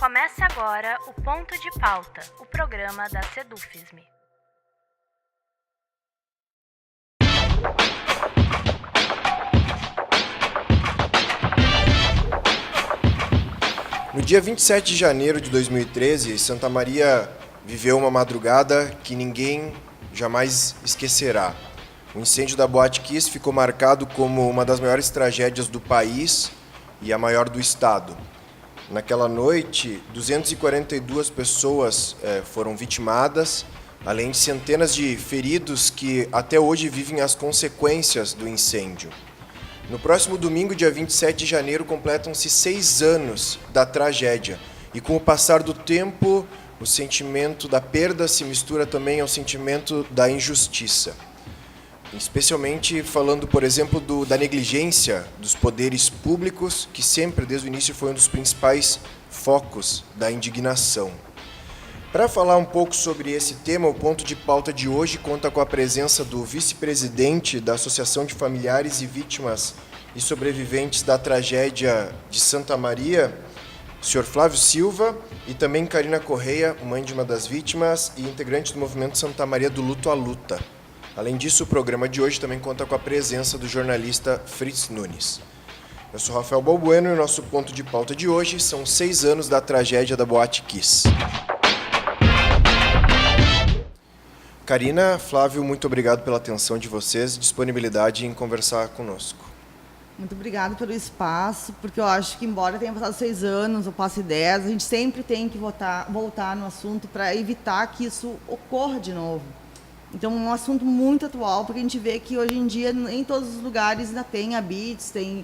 Começa agora o Ponto de Pauta, o programa da Sedufisme. No dia 27 de janeiro de 2013, Santa Maria viveu uma madrugada que ninguém jamais esquecerá. O incêndio da Boate Kiss ficou marcado como uma das maiores tragédias do país e a maior do estado. Naquela noite, 242 pessoas foram vitimadas, além de centenas de feridos que até hoje vivem as consequências do incêndio. No próximo domingo, dia 27 de janeiro, completam-se 6 anos da tragédia. E com o passar do tempo, o sentimento da perda se mistura também ao sentimento da injustiça. Especialmente falando, por exemplo, da negligência dos poderes públicos, que sempre, desde o início, foi um dos principais focos da indignação. Para falar um pouco sobre esse tema, o ponto de pauta de hoje conta com a presença do vice-presidente da Associação de Familiares e Vítimas e Sobreviventes da Tragédia de Santa Maria, o senhor Flávio Silva, e também Karina Correia, mãe de uma das vítimas e integrante do movimento Santa Maria do Luto à Luta. Além disso, o programa de hoje também conta com a presença do jornalista Fritz Nunes. Eu sou Rafael Balbueno e o nosso ponto de pauta de hoje são 6 anos da tragédia da Boate Kiss. Karina, Flávio, muito obrigado pela atenção de vocês e disponibilidade em conversar conosco. Muito obrigada pelo espaço, porque eu acho que, embora tenha passado 6 anos ou passe 10, a gente sempre tem que voltar no assunto para evitar que isso ocorra de novo. Então, é um assunto muito atual, porque a gente vê que hoje em dia, em todos os lugares, ainda tem habites, tem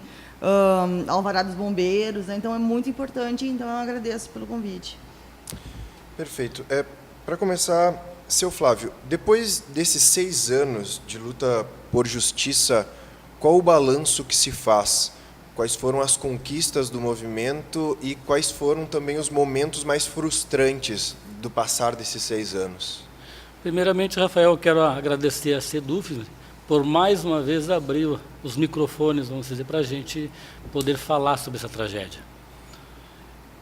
alvará dos bombeiros, né? Então é muito importante, então eu agradeço pelo convite. Perfeito. Para começar, seu Flávio, depois desses 6 anos de luta por justiça, qual o balanço que se faz? Quais foram as conquistas do movimento e quais foram também os momentos mais frustrantes do passar desses 6 anos? Primeiramente, Rafael, eu quero agradecer a Sedufisme por mais uma vez abrir os microfones, vamos dizer, para a gente poder falar sobre essa tragédia.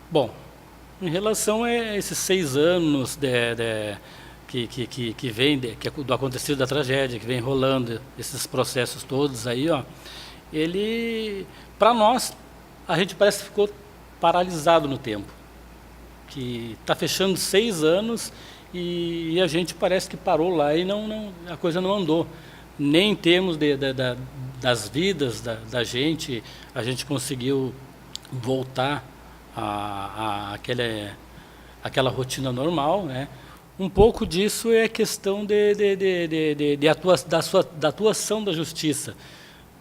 Bom, em relação a esses 6 anos que vem do acontecido da tragédia, que vem rolando esses processos todos aí, ele, para nós, a gente parece que ficou paralisado no tempo, que está fechando 6 anos e a gente parece que parou lá e a coisa não andou. Nem em termos das vidas da gente, a gente conseguiu voltar àquela rotina normal, né? Um pouco disso é a questão da atuação da justiça,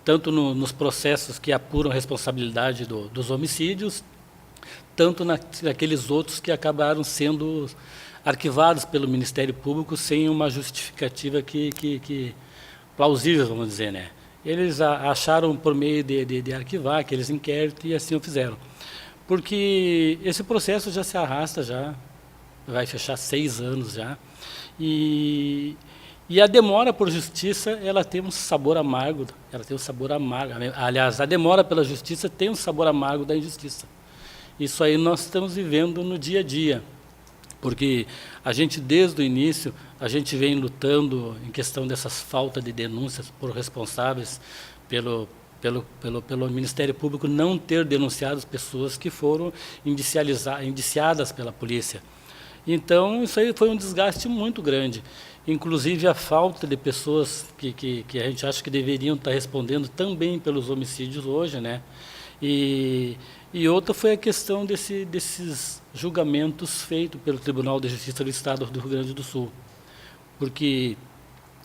tanto nos processos que apuram a responsabilidade dos homicídios, tanto naqueles outros que acabaram sendo arquivados pelo Ministério Público sem uma justificativa que plausível, vamos dizer, né? Eles acharam por meio de arquivar aqueles inquéritos e assim o fizeram. Porque esse processo já se arrasta, já vai fechar 6 anos já. E a demora por justiça, ela tem um sabor amargo, Aliás, a demora pela justiça tem um sabor amargo da injustiça. Isso aí nós estamos vivendo no dia a dia. Porque a gente, desde o início, a gente vem lutando em questão dessas faltas de denúncias por responsáveis pelo Ministério Público não ter denunciado as pessoas que foram indiciadas pela polícia. Então, isso aí foi um desgaste muito grande. Inclusive, a falta de pessoas que a gente acha que deveriam estar respondendo também pelos homicídios hoje, né? E outra foi a questão desses julgamentos feitos pelo Tribunal de Justiça do Estado do Rio Grande do Sul. Porque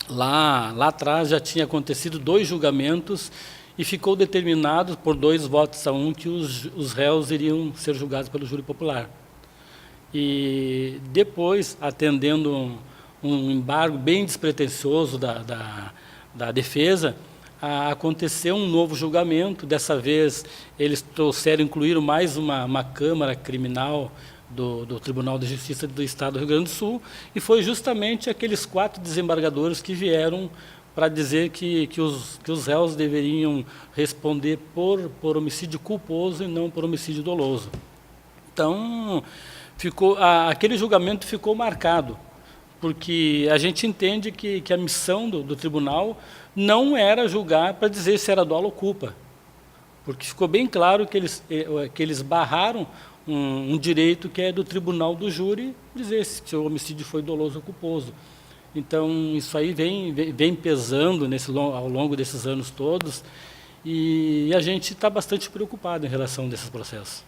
lá atrás já tinha acontecido 2 julgamentos e ficou determinado por 2 votos a 1 que os réus iriam ser julgados pelo júri popular. E depois, atendendo um embargo bem despretensioso da defesa, aconteceu um novo julgamento. Dessa vez, eles incluíram mais uma Câmara Criminal do Tribunal de Justiça do Estado do Rio Grande do Sul, e foi justamente aqueles 4 desembargadores que vieram para dizer que os réus deveriam responder por homicídio culposo e não por homicídio doloso. Então, aquele julgamento ficou marcado, porque a gente entende que a missão do tribunal não era julgar para dizer se era dolo ou culpa, porque ficou bem claro que eles barraram um direito que é do tribunal do júri dizer se o homicídio foi doloso ou culposo. Então, isso aí vem pesando ao longo desses anos todos, e a gente está bastante preocupado em relação a desses processos.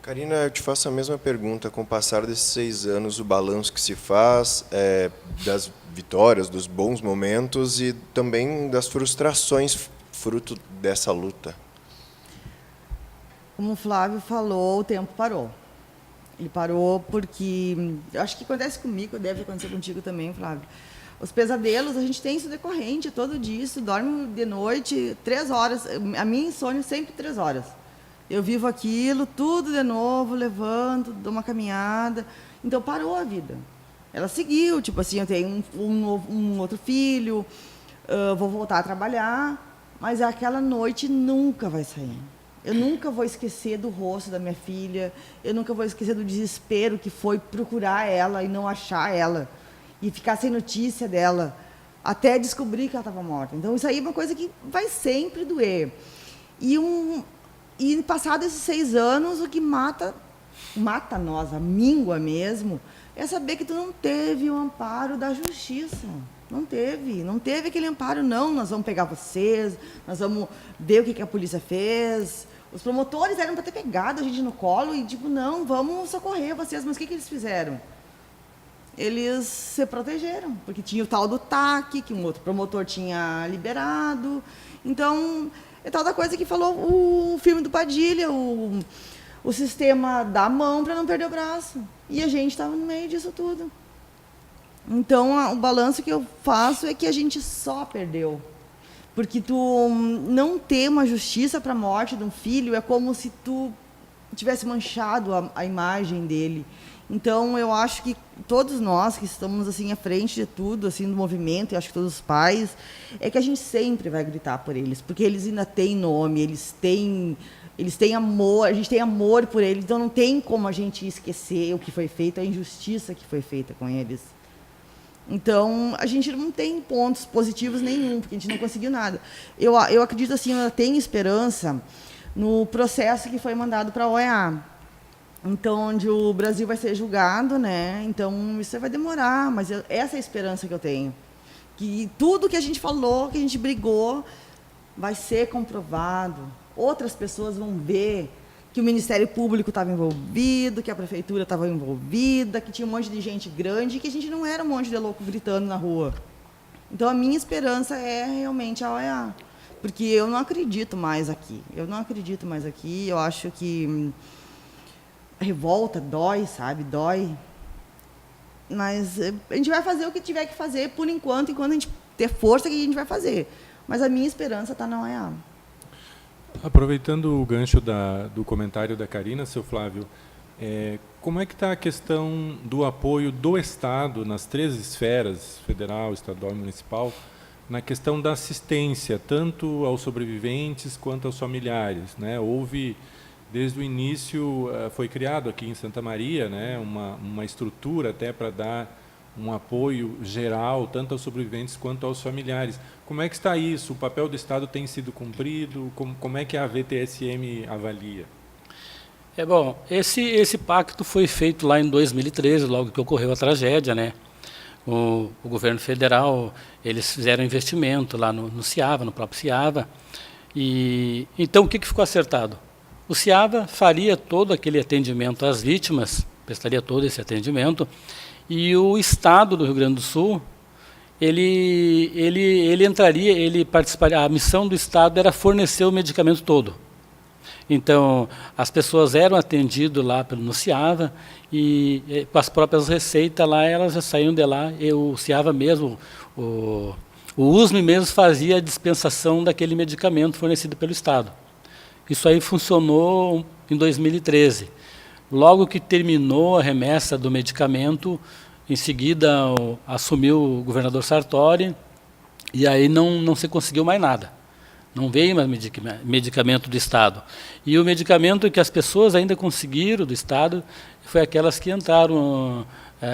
Karina, eu te faço a mesma pergunta. Com o passar desses 6 anos, o balanço que se faz das vitórias, dos bons momentos e também das frustrações fruto dessa luta? Como o Flávio falou, o tempo parou. Ele parou porque, eu acho que acontece comigo, deve acontecer contigo também, Flávio. Os pesadelos, a gente tem isso decorrente todo dia, isso dorme de noite 3 horas. A minha insônia sempre 3 horas. Eu vivo aquilo, tudo de novo, levanto, dou uma caminhada. Então parou a vida. Ela seguiu, tipo assim, eu tenho um outro filho, vou voltar a trabalhar, mas aquela noite nunca vai sair. Eu nunca vou esquecer do rosto da minha filha, eu nunca vou esquecer do desespero que foi procurar ela e não achar ela, e ficar sem notícia dela, até descobrir que ela estava morta. Então, isso aí é uma coisa que vai sempre doer. E passados esses 6 anos, o que mata nós, a míngua mesmo, é saber que tu não teve o amparo da justiça. Não teve aquele amparo, não. Nós vamos pegar vocês, nós vamos ver o que a polícia fez. Os promotores eram para ter pegado a gente no colo e, tipo, não, vamos socorrer vocês. Mas o que eles fizeram? Eles se protegeram, porque tinha o tal do TAC, que um outro promotor tinha liberado. Então, é tal da coisa que falou o filme do Padilha, o sistema dá a mão para não perder o braço. E a gente estava no meio disso tudo. Então, o balanço que eu faço é que a gente só perdeu. Porque tu não ter uma justiça para a morte de um filho é como se tu tivesse manchado a imagem dele. Então, eu acho que todos nós que estamos assim à frente de tudo, assim, do movimento, e acho que todos os pais, é que a gente sempre vai gritar por eles, porque eles ainda têm nome, eles têm amor, a gente tem amor por eles, então não tem como a gente esquecer o que foi feito, a injustiça que foi feita com eles. Então, a gente não tem pontos positivos nenhum, porque a gente não conseguiu nada. Eu acredito assim, eu tenho esperança no processo que foi mandado para a OEA. Então, onde o Brasil vai ser julgado, né? Então, isso vai demorar, mas essa é a esperança que eu tenho. Que tudo que a gente falou, que a gente brigou, vai ser comprovado. Outras pessoas vão ver que o Ministério Público estava envolvido, que a Prefeitura estava envolvida, que tinha um monte de gente grande e que a gente não era um monte de louco gritando na rua. Então, a minha esperança é realmente a OEA. Porque eu não acredito mais aqui. Eu acho que a revolta dói, sabe? Dói. Mas a gente vai fazer o que tiver que fazer por enquanto a gente ter força que a gente vai fazer. Mas a minha esperança está na OEA. Aproveitando o gancho do comentário da Karina, seu Flávio, como é que está a questão do apoio do Estado nas 3 esferas, federal, estadual e municipal, na questão da assistência, tanto aos sobreviventes quanto aos familiares, né? Houve, desde o início, foi criado aqui em Santa Maria, né, uma estrutura até para dar um apoio geral, tanto aos sobreviventes quanto aos familiares. Como é que está isso? O papel do Estado tem sido cumprido? Como é que a VTSM avalia? Bom, esse pacto foi feito lá em 2013, logo que ocorreu a tragédia, né? O governo federal, eles fizeram investimento lá no CIAVA, no próprio CIAVA. E então, o que ficou acertado? O CIAVA faria todo aquele atendimento às vítimas, prestaria todo esse atendimento, e o Estado do Rio Grande do Sul, ele entraria, ele participaria, a missão do Estado era fornecer o medicamento todo. Então, as pessoas eram atendidas lá no CIAVA e com as próprias receitas lá, elas já saíam de lá, e o CIAVA mesmo, o USME mesmo fazia a dispensação daquele medicamento fornecido pelo Estado. Isso aí funcionou em 2013. Logo que terminou a remessa do medicamento, em seguida assumiu o governador Sartori, e aí não se conseguiu mais nada. Não veio mais medicamento do Estado. E o medicamento que as pessoas ainda conseguiram do Estado foi aquelas que entraram,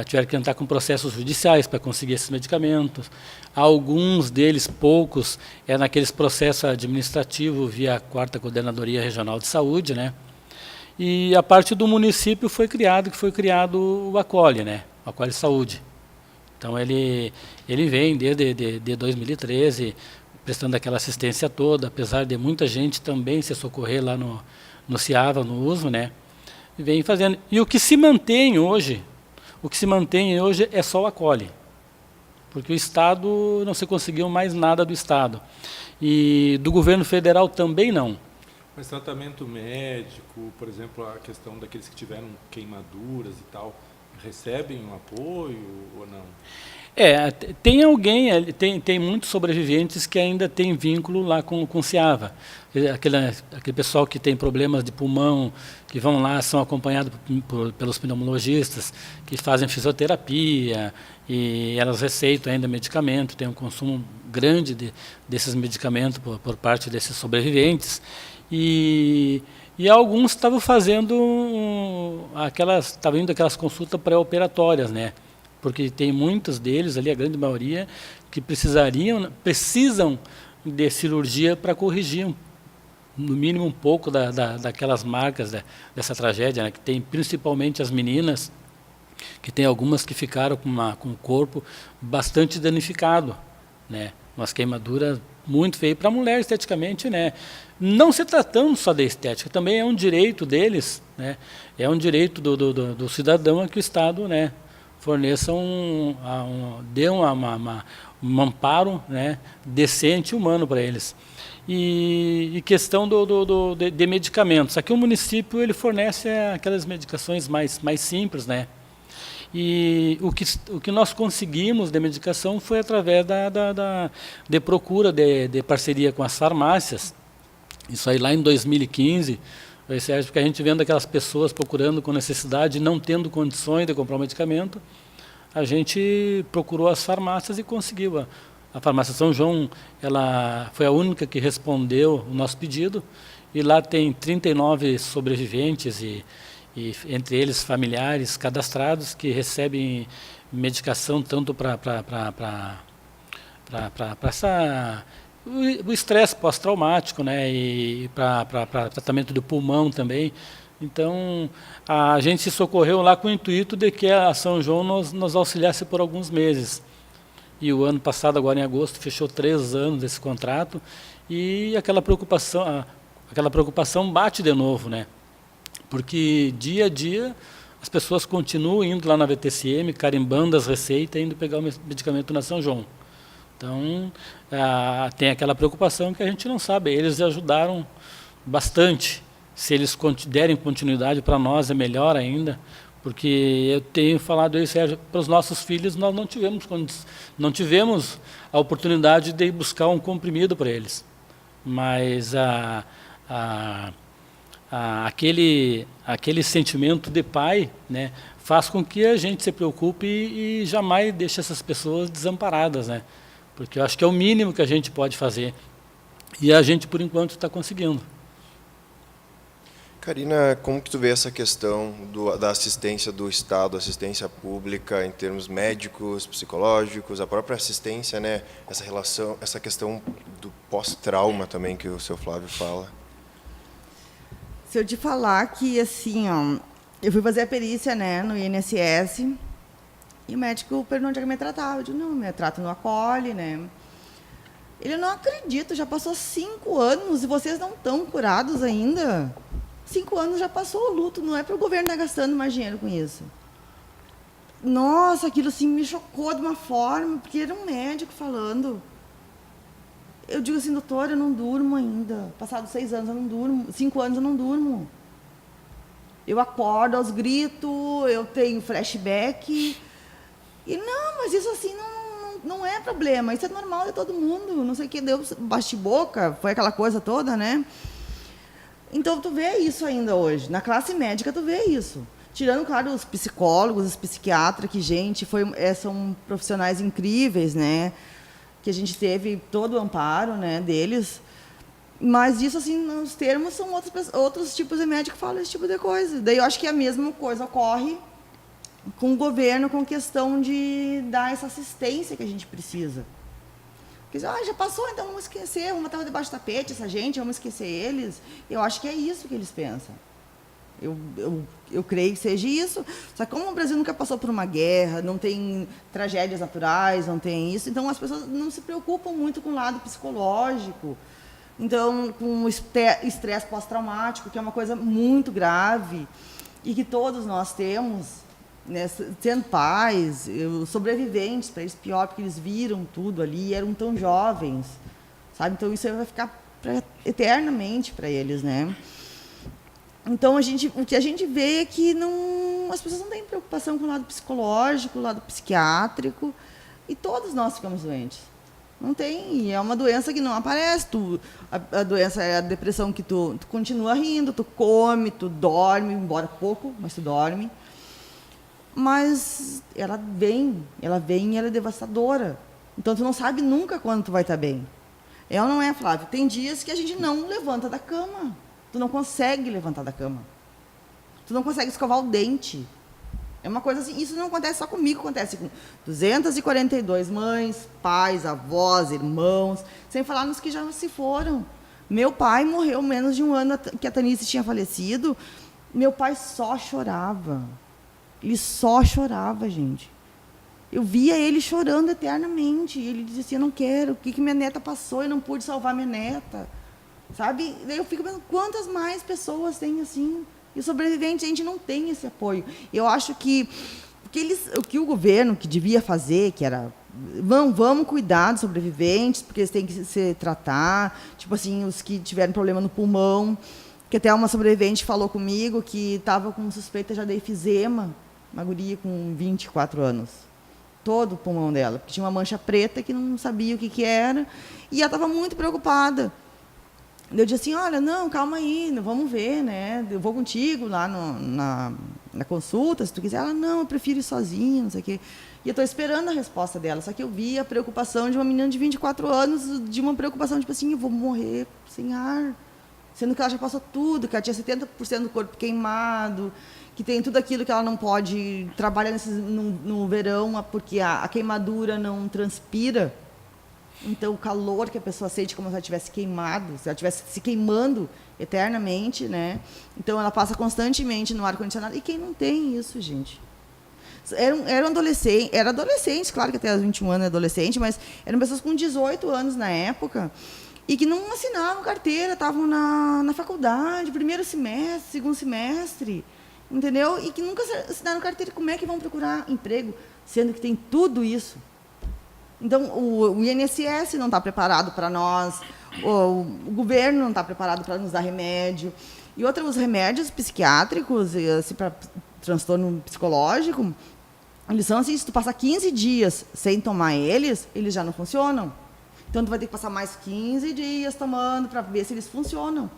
tiveram que entrar com processos judiciais para conseguir esses medicamentos. Alguns deles, poucos, naqueles processos administrativos via a 4ª Coordenadoria Regional de Saúde, né? E a parte do município foi criado o Acolhe, né? O Acolhe Saúde. Então ele vem desde 2013, prestando aquela assistência toda, apesar de muita gente também se socorrer lá no CIAVA, no USMA, né? E vem fazendo. E o que se mantém hoje é só o Acolhe, porque o Estado não se conseguiu mais nada do Estado. E do governo federal também não. Mas tratamento médico, por exemplo, a questão daqueles que tiveram queimaduras e tal, recebem um apoio ou não? Tem alguém, tem muitos sobreviventes que ainda têm vínculo lá com o CIAVA. Aquele pessoal que tem problemas de pulmão, que vão lá, são acompanhados pelos pneumologistas, que fazem fisioterapia, e elas receitam ainda medicamento, tem um consumo grande desses medicamentos por parte desses sobreviventes. E alguns estavam fazendo estavam indo aquelas consultas pré-operatórias, né? Porque tem muitos deles ali, a grande maioria, que precisam de cirurgia para corrigir, no mínimo, um pouco daquelas marcas dessa tragédia, né? Que tem principalmente as meninas, que tem algumas que ficaram com o corpo bastante danificado, né? Umas queimaduras muito feias para a mulher, esteticamente, né? Não se tratando só da estética, também é um direito deles, né? É um direito do cidadão a que o Estado, né, forneça dê um amparo, né, decente e humano para eles. E questão de medicamentos. Aqui o município ele fornece aquelas medicações mais simples, né? E o que nós conseguimos de medicação foi através de procura de parceria com as farmácias. Isso aí lá em 2015, Sérgio, porque a gente vendo aquelas pessoas procurando com necessidade, não tendo condições de comprar o medicamento, a gente procurou as farmácias e conseguiu. A farmácia São João, ela foi a única que respondeu o nosso pedido, e lá tem 39 sobreviventes e entre eles familiares cadastrados que recebem medicação tanto para o estresse pós-traumático, né, e para tratamento do pulmão também. Então, a gente se socorreu lá com o intuito de que a São João nos auxiliasse por alguns meses. E o ano passado, agora em agosto, fechou 3 anos desse contrato, e aquela preocupação bate de novo, né? Porque dia a dia as pessoas continuam indo lá na VTCM, carimbando as receitas, indo pegar o medicamento na São João. Então, tem aquela preocupação que a gente não sabe. Eles ajudaram bastante. Se eles derem continuidade para nós, é melhor ainda, porque eu tenho falado isso, Sérgio, para os nossos filhos, nós não tivemos a oportunidade de buscar um comprimido para eles. Mas aquele sentimento de pai, né, faz com que a gente se preocupe e jamais deixe essas pessoas desamparadas, né? Porque eu acho que é o mínimo que a gente pode fazer. E a gente, por enquanto, está conseguindo. Karina, como que tu vê essa questão da assistência do Estado, assistência pública em termos médicos, psicológicos, a própria assistência, né? Essa relação, essa questão do pós-trauma também que o seu Flávio fala. Se eu te falar que, assim, ó, eu fui fazer a perícia, né, no INSS, e o médico perguntou onde é que me tratava. Eu digo, não, me trata no Acolhe, né? Ele, não acredito, já passou 5 anos e vocês não estão curados ainda? 5 anos já passou o luto, não é para o governo estar gastando mais dinheiro com isso. Nossa, aquilo assim me chocou de uma forma, porque era um médico falando. Eu digo assim, doutor, eu não durmo ainda. Passados 6 anos eu não durmo, 5 anos eu não durmo. Eu acordo aos gritos, eu tenho flashback. E não, mas isso assim não é problema, isso é normal de todo mundo. Não sei o que, deu bate-boca, foi aquela coisa toda, né? Então, tu vê isso ainda hoje. Na classe médica, tu vê isso. Tirando, claro, os psicólogos, os psiquiatras, que, gente, são profissionais incríveis, né? Que a gente teve todo o amparo, né, deles. Mas isso, assim, nos termos, são outros tipos de médico que falam esse tipo de coisa. Daí eu acho que a mesma coisa ocorre com o governo, com questão de dar essa assistência que a gente precisa. Porque já passou, então vamos esquecer, vamos botar debaixo do tapete essa gente, vamos esquecer eles. Eu acho que é isso que eles pensam. Eu creio que seja isso. Só que como o Brasil nunca passou por uma guerra, não tem tragédias naturais, não tem isso, então as pessoas não se preocupam muito com o lado psicológico. Então, com o estresse pós-traumático, que é uma coisa muito grave e que todos nós temos, né, sendo pais, sobreviventes, para eles pior, porque eles viram tudo ali, eram tão jovens, sabe? Então isso aí vai ficar eternamente para eles, né? Então o que a gente vê é que as pessoas não têm preocupação com o lado psicológico, o lado psiquiátrico, e todos nós ficamos doentes. Não tem, e é uma doença que não aparece. A doença é a depressão que tu continua rindo, tu come, tu dorme, embora pouco, mas tu dorme. Mas ela vem e ela é devastadora. Então tu não sabe nunca quando tu vai estar bem. Ela não é, Flávio. Tem dias que a gente não levanta da cama. Tu não consegue levantar da cama. Tu não consegue escovar o dente. É uma coisa assim, isso não acontece só comigo, acontece com 242 mães, pais, avós, irmãos, sem falar nos que já se foram. Meu pai morreu menos de um ano que a Tanice tinha falecido. Meu pai só chorava. Ele só chorava, gente. Eu via ele chorando eternamente. Ele dizia assim, eu não quero, o que minha neta passou, eu não pude salvar minha neta. Sabe? Daí eu fico pensando, quantas mais pessoas tem assim? E os sobreviventes, a gente não tem esse apoio. Eu acho que o que o governo que devia fazer, que era, vamos cuidar dos sobreviventes, porque eles têm que se tratar, tipo assim, os que tiveram problema no pulmão, que até uma sobrevivente falou comigo que estava com suspeita já de efizema, uma guria com 24 anos. Todo o pulmão dela, porque tinha uma mancha preta que não sabia o que era, e ela estava muito preocupada. Eu disse assim, olha, não, calma aí, vamos ver, né? Eu vou contigo lá na consulta, se tu quiser. Ela, não, eu prefiro ir sozinha, não sei o quê. E eu estou esperando a resposta dela, só que eu vi a preocupação de uma menina de 24 anos, de uma preocupação, tipo assim, eu vou morrer sem ar. Sendo que ela já passou tudo, que ela tinha 70% do corpo queimado, que tem tudo aquilo que ela não pode trabalhar no verão, porque a queimadura não transpira. Então, o calor que a pessoa sente como se ela tivesse queimado, se ela estivesse se queimando eternamente, né? Então, ela passa constantemente no ar-condicionado. E quem não tem isso, gente? Eram adolescentes, claro que até os 21 anos é adolescente, mas eram pessoas com 18 anos na época e que não assinavam carteira, estavam na faculdade, primeiro semestre, segundo semestre, entendeu? E que nunca assinaram carteira. Como é que vão procurar emprego, sendo que tem tudo isso? Então, o INSS não está preparado para nós, o governo não está preparado para nos dar remédio. E os remédios psiquiátricos, assim, para transtorno psicológico, eles são assim, se tu passar 15 dias sem tomar eles já não funcionam. Então, tu vai ter que passar mais 15 dias tomando para ver se eles funcionam.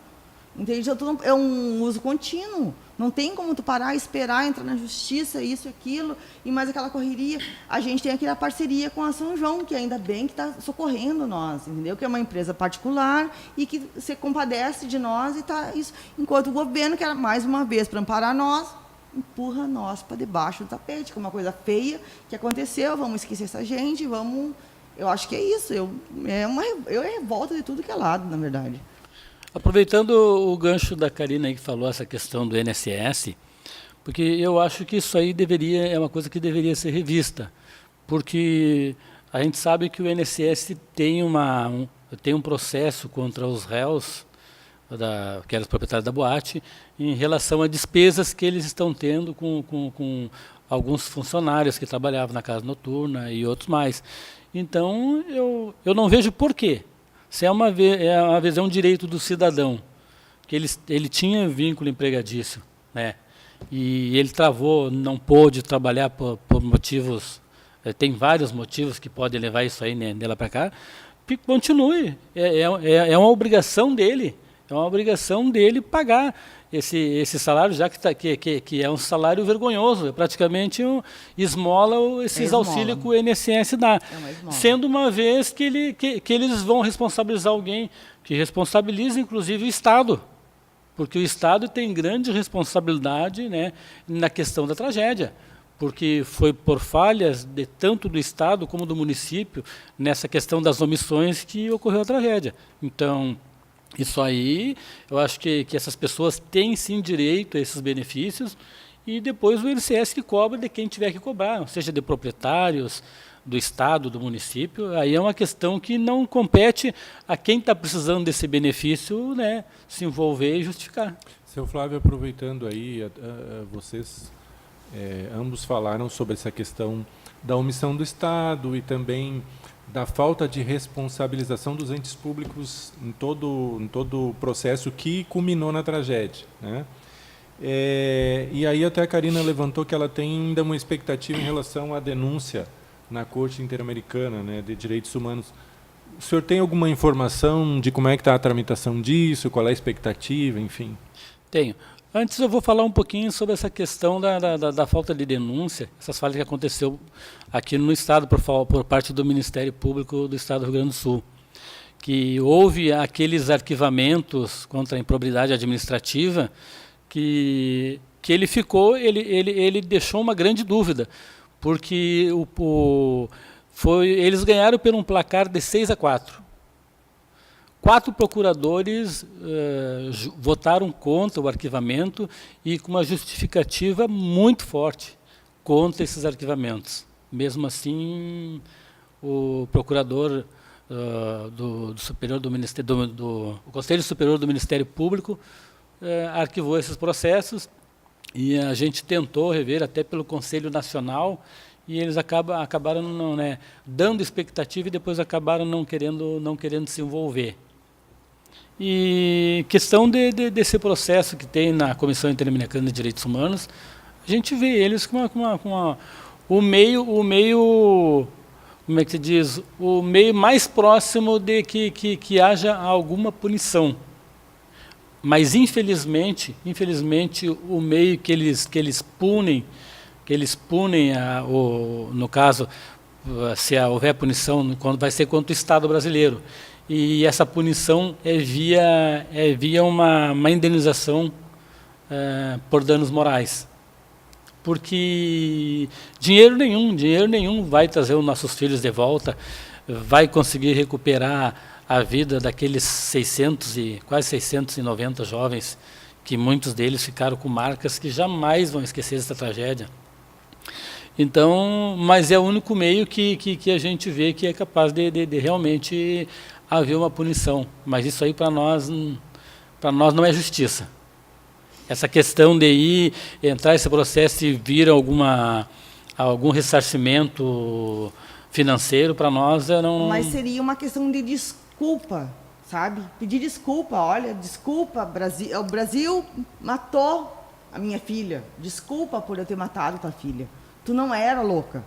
Entende? Então, é um uso contínuo. Não tem como tu parar, esperar, entrar na justiça, isso e aquilo, e mais aquela correria. A gente tem aqui a parceria com a São João, que ainda bem que está socorrendo nós, entendeu? Que é uma empresa particular e que se compadece de nós e está isso. Enquanto o governo, que era mais uma vez para amparar nós, empurra nós para debaixo do tapete, que é uma coisa feia que aconteceu, vamos esquecer essa gente, vamos... Eu acho que é isso. É revolta de tudo que é lado, na verdade. Aproveitando o gancho da Karina aí que falou essa questão do INSS, porque eu acho que isso aí é uma coisa que deveria ser revista, porque a gente sabe que o INSS tem um processo contra os réus, que eram os proprietários da boate, em relação a despesas que eles estão tendo com alguns funcionários que trabalhavam na casa noturna e outros mais. Então, eu não vejo por quê. Se uma vez é um direito do cidadão, que ele tinha vínculo empregatício, né? E ele travou, não pôde trabalhar por motivos, tem vários motivos que podem levar isso aí, né, dela para cá, continue. É uma obrigação dele, É uma obrigação dele pagar esse salário, já que é um salário vergonhoso, é praticamente esmola esses auxílios que o INSS dá. Sendo uma vez que eles vão responsabilizar alguém, que responsabiliza inclusive o Estado, porque o Estado tem grande responsabilidade, né, na questão da tragédia, porque foi por falhas tanto do Estado como do município nessa questão das omissões que ocorreu a tragédia. Então, isso aí, eu acho que essas pessoas têm sim direito a esses benefícios e depois o INSS que cobra de quem tiver que cobrar, seja de proprietários, do Estado, do município. Aí é uma questão que não compete a quem está precisando desse benefício, né, se envolver e justificar. Seu Flávio, aproveitando aí, vocês ambos falaram sobre essa questão da omissão do Estado e também da falta de responsabilização dos entes públicos em todo o processo que culminou na tragédia, né? E aí até a Karina levantou que ela tem ainda uma expectativa em relação à denúncia na Corte Interamericana, né, de Direitos Humanos. O senhor tem alguma informação de como é que está a tramitação disso, qual é a expectativa, enfim? Tenho. Antes eu vou falar um pouquinho sobre essa questão da falta de denúncia, essas falhas que aconteceu aqui no Estado por parte do Ministério Público do Estado do Rio Grande do Sul, que houve aqueles arquivamentos contra a improbidade administrativa que ele deixou uma grande dúvida, porque eles ganharam por um placar de 6-4. 4 procuradores votaram contra o arquivamento e com uma justificativa muito forte contra esses arquivamentos. Mesmo assim, o procurador do Conselho Superior do Ministério Público arquivou esses processos e a gente tentou rever até pelo Conselho Nacional e eles acabaram não, né, dando expectativa e depois acabaram não querendo se envolver. E questão desse processo que tem na Comissão Interamericana de Direitos Humanos, a gente vê eles com o meio, como é que se diz, o meio mais próximo de que haja alguma punição. Mas infelizmente o meio que eles punem, no caso, se houver punição, vai ser contra o Estado brasileiro. E essa punição é via uma indenização por danos morais. Porque dinheiro nenhum vai trazer os nossos filhos de volta, vai conseguir recuperar a vida daqueles quase 690 jovens, que muitos deles ficaram com marcas que jamais vão esquecer essa tragédia. Então, mas é o único meio que a gente vê que é capaz de realmente haver uma punição. Mas isso aí para nós não é justiça. Essa questão de entrar nesse processo e vir algum ressarcimento financeiro, para nós não... Mas seria uma questão de desculpa, sabe? Pedir desculpa, olha, desculpa, Brasil, o Brasil matou a minha filha, desculpa por eu ter matado tua filha. Tu não era louca.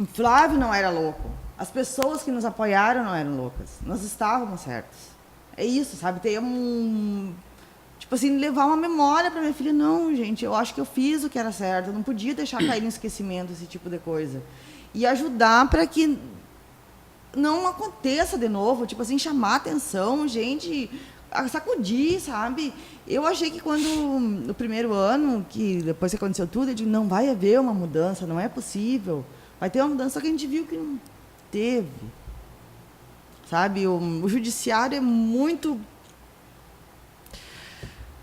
O Flávio não era louco. As pessoas que nos apoiaram não eram loucas. Nós estávamos certos. É isso, sabe? Ter tipo assim, levar uma memória para minha filha. Não, gente, eu acho que eu fiz o que era certo. Eu não podia deixar cair no esquecimento esse tipo de coisa. E ajudar para que não aconteça de novo. Tipo assim, chamar atenção, gente, sacudir, sabe? Eu achei que no primeiro ano, que depois que aconteceu tudo, eu digo, não vai haver uma mudança, não é possível. Vai ter uma mudança, só que a gente viu que não teve. Sabe? O judiciário é muito...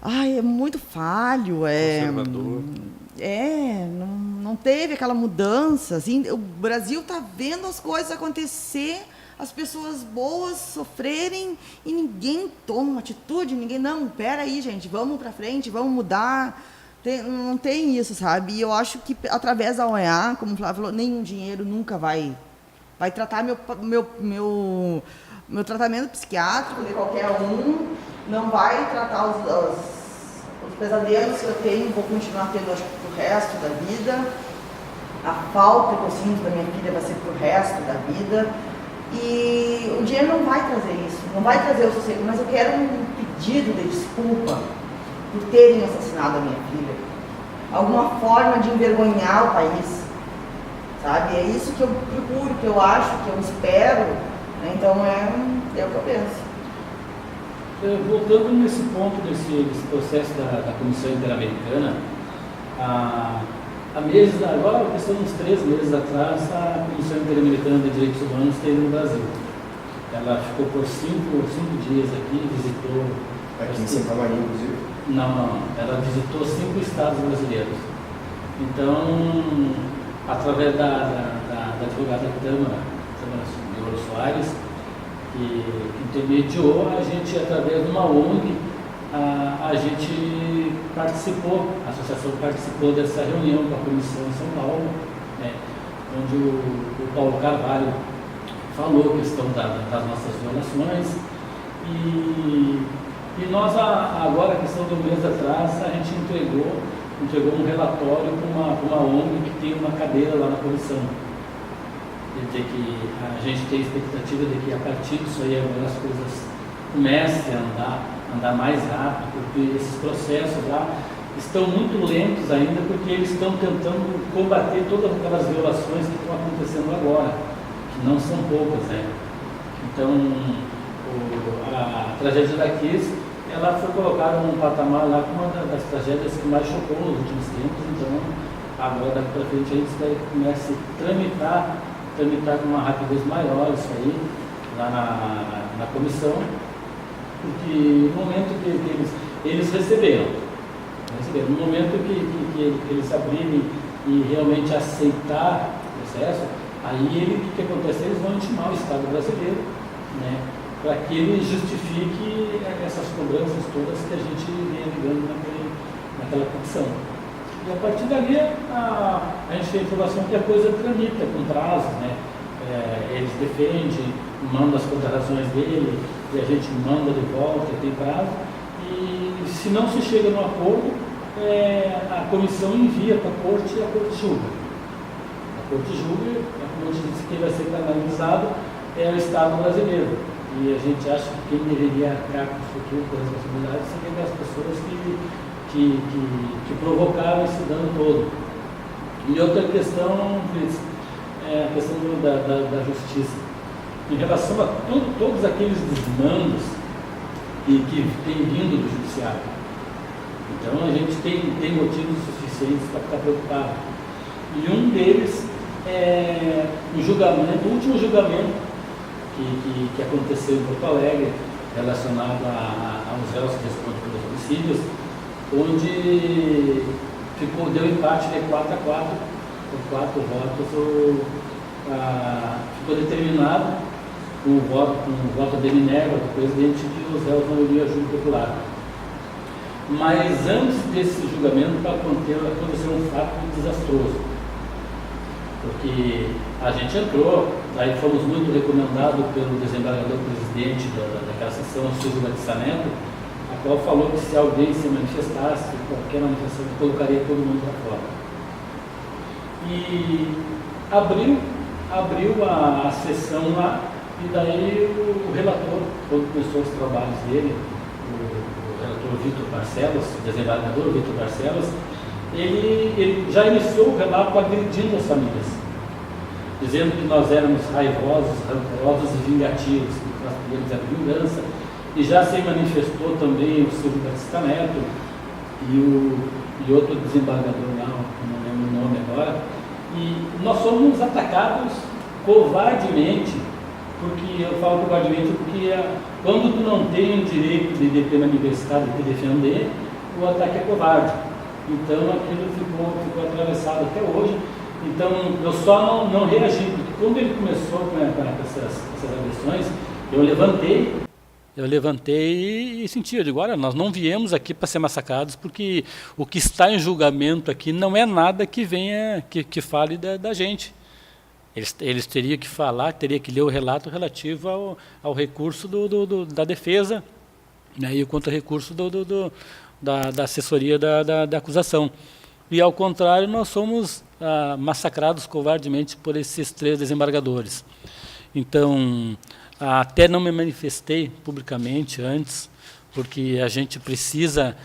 é muito falho. Conservador. Não teve aquela mudança. Assim, o Brasil está vendo as coisas acontecer, as pessoas boas sofrerem e ninguém toma uma atitude, não, peraí, gente, vamos para frente, vamos mudar. Não tem isso, sabe? E eu acho que através da OEA, como o Flávio falou, nenhum dinheiro nunca vai tratar meu tratamento psiquiátrico de qualquer um, não vai tratar os pesadelos que eu tenho, vou continuar tendo, acho que pro resto da vida. A falta que eu sinto da minha filha vai ser pro resto da vida. E o dinheiro não vai trazer isso, não vai trazer o sossego, mas eu quero um pedido de desculpa por terem assassinado a minha filha. Alguma forma de envergonhar o país, sabe? É isso que eu procuro, que eu acho, que eu espero, né? Então é o que eu penso. Voltando nesse ponto desse processo da Comissão Interamericana, agora, questão de uns 3 meses atrás, a Comissão Interamericana de Direitos Humanos esteve no Brasil. Ela ficou por 5 dias aqui, visitou... Aqui em Santa Maria, inclusive? Não. Ela visitou 5 estados brasileiros. Então, através da advogada da Câmara, Leora Soares, que intermediou, a gente, através de uma ONG, a gente participou, a associação participou dessa reunião com a comissão em São Paulo, né, onde o Paulo Carvalho falou a questão das nossas violações e nós agora, a questão de um mês atrás, a gente entregou um relatório para uma ONG que tem uma cadeira lá na comissão. De que a gente tem a expectativa de que a partir disso aí agora as coisas comecem a andar mais rápido, porque esses processos lá estão muito lentos ainda, porque eles estão tentando combater todas aquelas violações que estão acontecendo agora, que não são poucas, né? Então, a tragédia da Kiss, ela foi colocada num patamar lá como uma das tragédias que mais chocou nos últimos tempos. Então, agora daqui para frente a gente espera que comece a tramitar com uma rapidez maior isso aí, lá na comissão, porque no momento que eles receberam, no momento que eles abrirem e realmente aceitar o processo, aí o que acontece? Eles vão intimar o Estado brasileiro, né, para que ele justifique essas cobranças todas que a gente vem ligando naquela petição. E a partir dali, a gente tem a informação que a coisa tramita com prazos, né? Eles defendem, mandam as contratações dele, e a gente manda de volta, tem prazo. E se não se chega no acordo, a comissão envia para a corte e a corte julga. A corte julga, como eu disse, quem vai ser canalizado é o Estado brasileiro. E a gente acha que quem deveria arcar com o futuro, com a responsabilidade, seriam as pessoas que provocaram esse dano todo. E outra questão, Luiz, é a questão da justiça. Em relação a todos aqueles desmandos que têm vindo do judiciário. Então a gente tem motivos suficientes para ficar preocupado. E um deles é o último julgamento que aconteceu em Porto Alegre, relacionado aos réus que respondem pelos homicídios, onde deu empate de 4-4, por 4 votos, ficou determinado com o voto de Minerva, do presidente, que os réus não iriam a júri popular. Mas antes desse julgamento aconteceu um fato desastroso, porque a gente entrou, aí fomos muito recomendados pelo desembargador presidente daquela sessão, o Silvio Batista Neto, a qual falou que se alguém se manifestasse, qualquer manifestação, colocaria todo mundo para fora. E abriu a sessão lá, e daí o relator, quando começou os trabalhos dele, o relator Vitor Barcelos, o desembargador Vitor Barcelos, ele já iniciou o relato agredindo as famílias, dizendo que nós éramos raivosos, rancorosos e vingativos, que nós queríamos a vingança. E já se manifestou também o Silvio Batista Neto e outro desembargador lá, não lembro o nome agora. E nós somos atacados covardemente, porque eu falo covardemente porque quando tu não tem o direito de ter uma universidade de te defender, o ataque é covarde. Então aquilo ficou atravessado até hoje. Então eu só não reagi, porque quando ele começou com essas agressões, eu levantei e senti, eu digo, olha, nós não viemos aqui para ser massacrados, porque o que está em julgamento aqui não é nada que venha, que fale da gente. Eles teriam que falar, teria que ler o relato relativo ao recurso da defesa, né, e o contra-recurso da assessoria da acusação. E, ao contrário, nós somos massacrados covardemente por esses 3 desembargadores. Então, até não me manifestei publicamente antes, porque a gente precisa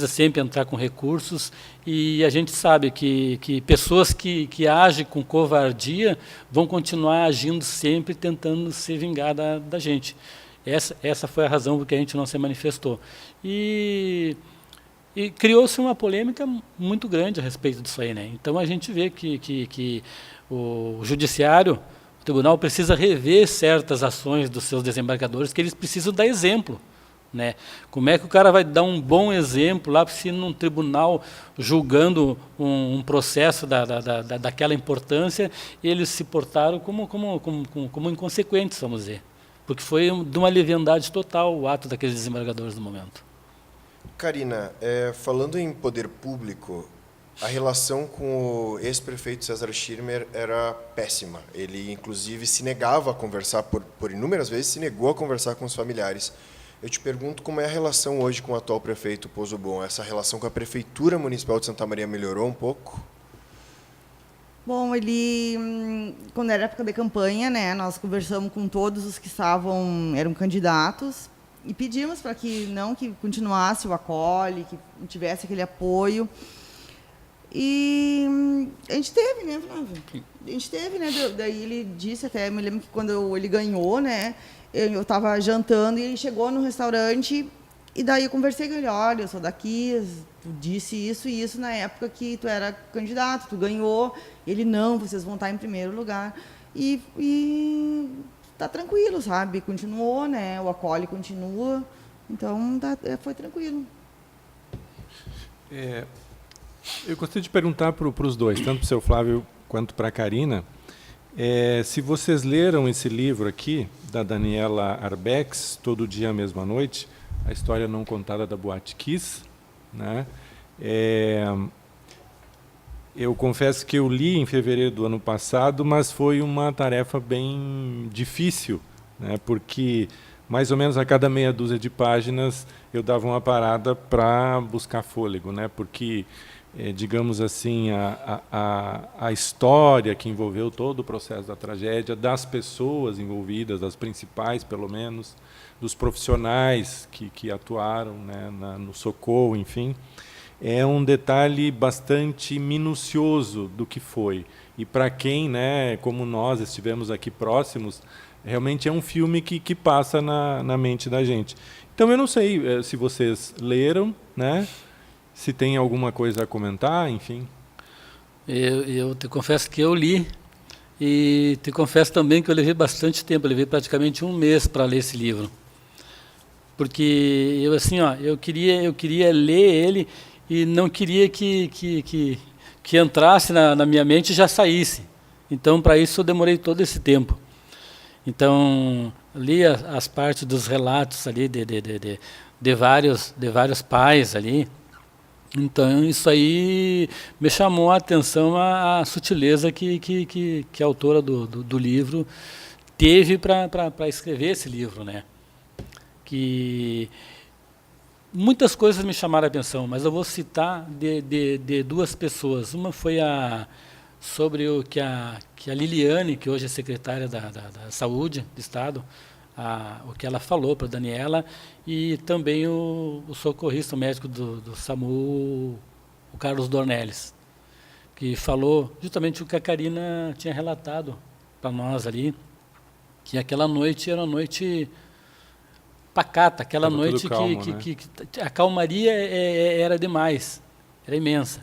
sempre entrar com recursos, e a gente sabe que pessoas que agem com covardia vão continuar agindo sempre, tentando se vingar da gente. Essa foi a razão por que a gente não se manifestou. E criou-se uma polêmica muito grande a respeito disso aí, né? Então a gente vê que o judiciário, o tribunal, precisa rever certas ações dos seus desembargadores, que eles precisam dar exemplo, né? Como é que o cara vai dar um bom exemplo lá se num tribunal julgando um processo daquela importância, eles se portaram como inconsequentes, vamos dizer. Porque foi de uma leviandade total o ato daqueles desembargadores no momento. Karina, falando em poder público, a relação com o ex-prefeito César Schirmer era péssima. Ele, inclusive, se negava a conversar, por inúmeras vezes, se negou a conversar com os familiares. Eu te pergunto como é a relação hoje com o atual prefeito Pozzobon. Essa relação com a Prefeitura Municipal de Santa Maria melhorou um pouco? Bom, ele, quando era época de campanha, né, nós conversamos com todos os que eram candidatos e pedimos para que continuasse o acolhe, que tivesse aquele apoio. E a gente teve, né, Flávio? A gente teve, né? Daí ele disse, até me lembro que quando ele ganhou, né, eu estava jantando e ele chegou no restaurante e daí eu conversei com ele, olha, eu sou daqui, tu disse isso e isso na época que tu era candidato, tu ganhou. Ele, não, vocês vão estar em primeiro lugar. E tá tranquilo, sabe? Continuou, né? O acolhe continua. Então, foi tranquilo. Eu gostaria de perguntar para os dois, tanto para o seu Flávio quanto para a Karina, se vocês leram esse livro aqui, da Daniela Arbex, Todo Dia, Mesma Noite, a história não contada da Boate Kiss, né? Eu confesso que eu li em fevereiro do ano passado, mas foi uma tarefa bem difícil, né? Porque mais ou menos a cada meia dúzia de páginas eu dava uma parada para buscar fôlego, né? Porque, digamos assim, a história que envolveu todo o processo da tragédia, das pessoas envolvidas, das principais pelo menos, dos profissionais que atuaram, né, no socorro, enfim, é um detalhe bastante minucioso do que foi. E para quem, né, como nós estivemos aqui próximos, realmente é um filme que passa na mente da gente. Então eu não sei se vocês leram, né, se tem alguma coisa a comentar, enfim. Eu te confesso que eu li, e te confesso também que eu levei bastante tempo, eu levei praticamente um mês para ler esse livro. Porque eu queria ler ele e não queria que entrasse na minha mente e já saísse. Então, para isso, eu demorei todo esse tempo. Então, li as partes dos relatos ali de vários pais ali. Então, isso aí me chamou a atenção a sutileza que a autora do livro teve para escrever esse livro, né? Que muitas coisas me chamaram a atenção, mas eu vou citar de duas pessoas. Uma foi sobre o que a Liliane, que hoje é secretária da Saúde do Estado, o que ela falou para a Daniela, e também o socorrista, o médico do SAMU, o Carlos Dornelles, que falou justamente o que a Karina tinha relatado para nós ali, que aquela noite era uma noite pacata, aquela noite calmo, que a calmaria era demais, era imensa.